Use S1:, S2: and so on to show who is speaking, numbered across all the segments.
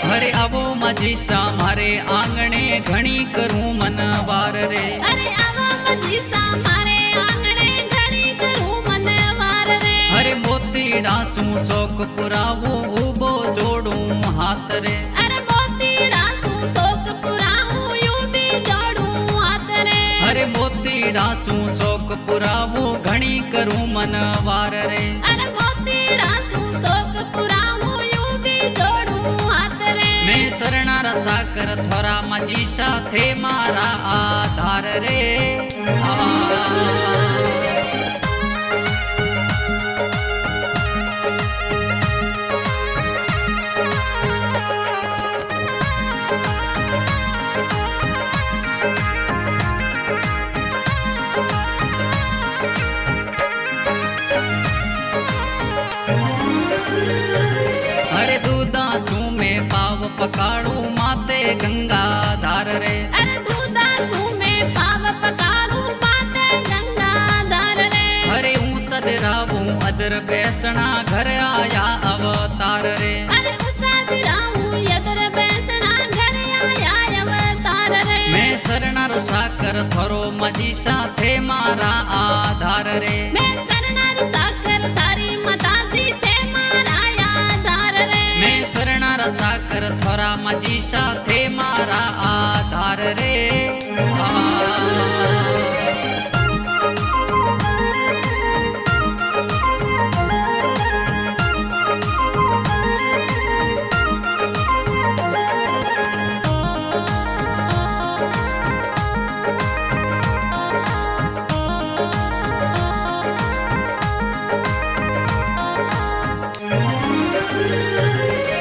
S1: हरे आवो मजीसा मारे आंगणे घणी करूं मन वार रे।
S2: अरे आवो मजीसा मारे आंगणे घणी करूं मन वार रे।
S1: हरे मोतीड़ा चूं शोक पुरावूं उबो जोड़ूं हाथ रे।
S2: अरे मोतीड़ा चूं शोक पुरावूं यूं भी जोड़ूं हाथ रे।
S1: हरे मोतीड़ा चूं शोक पुरावूं घणी करूं मन वार रे।
S2: अरे मोतीड़ा चूं शोक पुरावूं यूं भी जोड़ूं हाथ रे।
S1: मैं शरणार साकर थोरा मजीसा थे मारा आधार रे। हरे दूधा चूं में पाव पकाड़ू माते गंगा धार रे।
S2: अरे दूधा चूं में पाव पकाड़ू माते गंगा धार रे।
S1: हरे ऊं सदरावूं अदर बेसना घर आया अवतार रे।
S2: अरे उसादरावूं यदर बेसना घर आया अवतार रे।
S1: मैं शरणारो साकर थोरो मजीसा थे मारा आधार रे।
S2: मैं शरणारो साकर थारी मताजी थे मारा आधार रे।
S1: मैं शरणारा साकर थोरा मजीसा थे मारा आधार रे।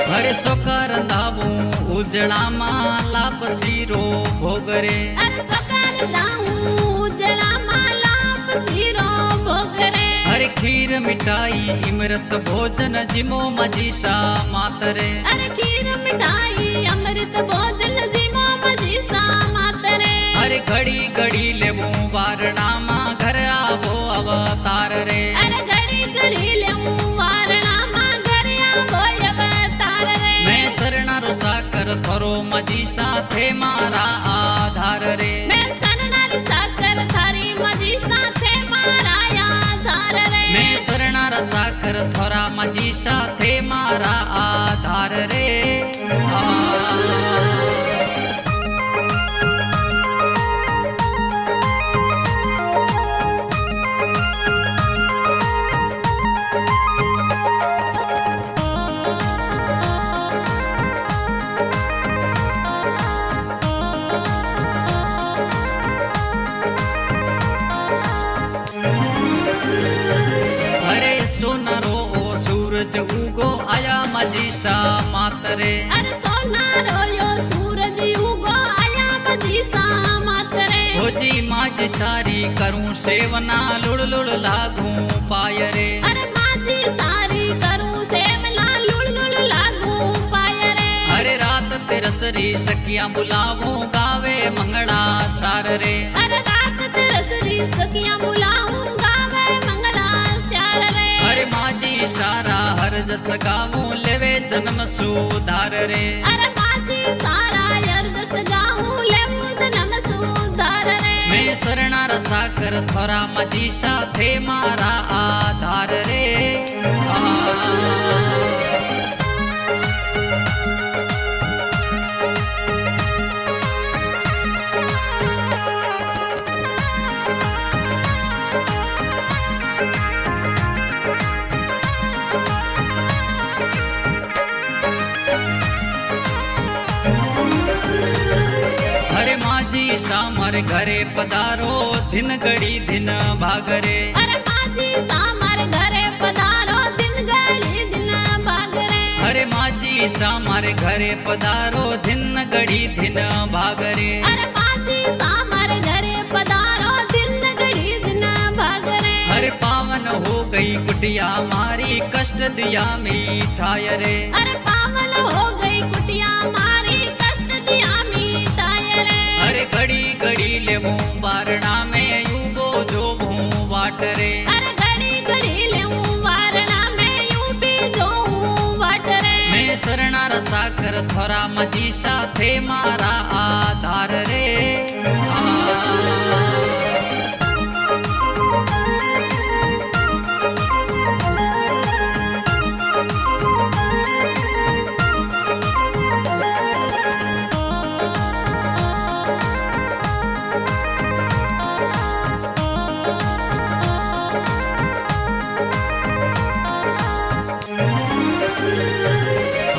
S1: हरे सोकर दावूं उजड़ा माला पसीरो भोगरे।
S2: अरे सोकर दावूं उजड़ा माला पसीरो भोगरे।
S1: हरे खीर मिठाई इमरत भोजन जिमो मजीसा मातरे।
S2: अरे खीर मिठाई अमृत भोजन जिमो मजीसा मातरे।
S1: हरे घड़ी घड़ी लेवूं वारणा मां घर आवो अवतार रे।
S2: अरे घड़ी घड़ी लेवूं वारणा मां घर आवो अवतार रे।
S1: मैं शरणारो साकर थोरो मजीसा थे मारा आधार रे।
S2: मैं शरणारो साकर थारी मजीसा थे मारा आधार रे।
S1: मैं शरणारा साकर थोरा मजीसा थे मारा आधार रे। हरे सोनारो सूरज उगो आया मजीसा मातरे।
S2: अरे सोना रोयो सूरज उगो आया मजीसा मातरे।
S1: होजी माज सारी करूं सेवना लुड़ लुड़ लागूं पाय रे।
S2: अरे माजी सारी करूं सेवना लुड़ लुड़ लागूं पाय रे।
S1: हरे रात तिरसरी सखियां बुलावूं गावे मंगड़ा सार रे।
S2: अरे रात तिरसरी सखियां बुलाऊं गावे मंगला स्यार रे।
S1: हरे माजी सारा हर जस गावूं लेवे जन्म सुधार रे।
S2: अरे माजी सारा अर्ज गाऊं लेवूं जन्म सुधार रे।
S1: मैं शरणारा साकर थोरा मजीसा थे मारा आधार रे। हरे माजी सामर घरे पधारो दिन घड़ी दिन भागरे।
S2: अरे माजी सामर घरे पधारो दिन घड़ी दिन भागरे।
S1: हरे माजी सामर घरे पधारो दिन घड़ी दिन भागरे।
S2: अरे माजी सामर घरे पधारो
S1: कुटिया मारी कष्ट दिया मिठाई रे।
S2: अरे पावन हो गई कुटिया मारी कष्ट दिया मिठाई रे।
S1: अरे घड़ी घड़ी ले मुँह बारणा में यूं जो भूँ वाट रे।
S2: अरे घड़ी घड़ी ले मुँह बारणा में यूं भी जो वाट रे।
S1: मैं शरणा रसा कर थोरा मजीसा थे मारा आधार रे।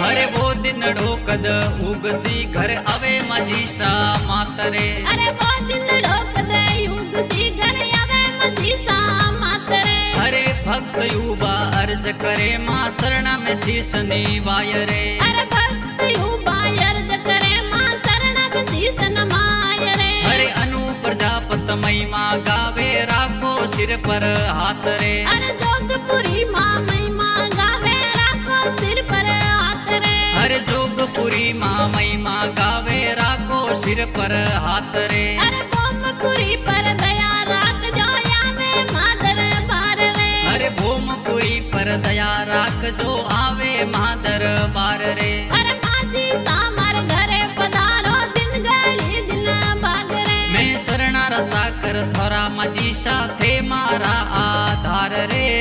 S1: अरे वो दिन ढोकद उगसी घर अवे मजीसा मातरे।
S2: अरे वो दिन ढोकद उगसी घर अवे मजीसा मातरे।
S1: अरे भक्त युवा अर्ज करे माँ शरणा में शीश निवाय रे।
S2: अरे भक्त युवा अर्ज करे माँ शरणा में शीश नमाय रे।
S1: अरे अनु प्रजापत महिमा गावे राखो सिर पर हाथ रे।
S2: अरे जोगपुरी माँ महिमा गावे राखो सिर पर हाथ रे।
S1: अरे जोगपुरी माँ महिमा गावे राखो सिर पर हाथ रे।
S2: अरे भोमपुरी पर दया राख जो आवे मादर बार रे।
S1: अरे भोमपुरी पर दया राख जो आवे मादर बार रे।
S2: अरे माजी सामर घरे पधारो दिन गली दिन भाग रे।
S1: मैं शरणा रसा कर थोरा मजीसा थे मारा आधार रे।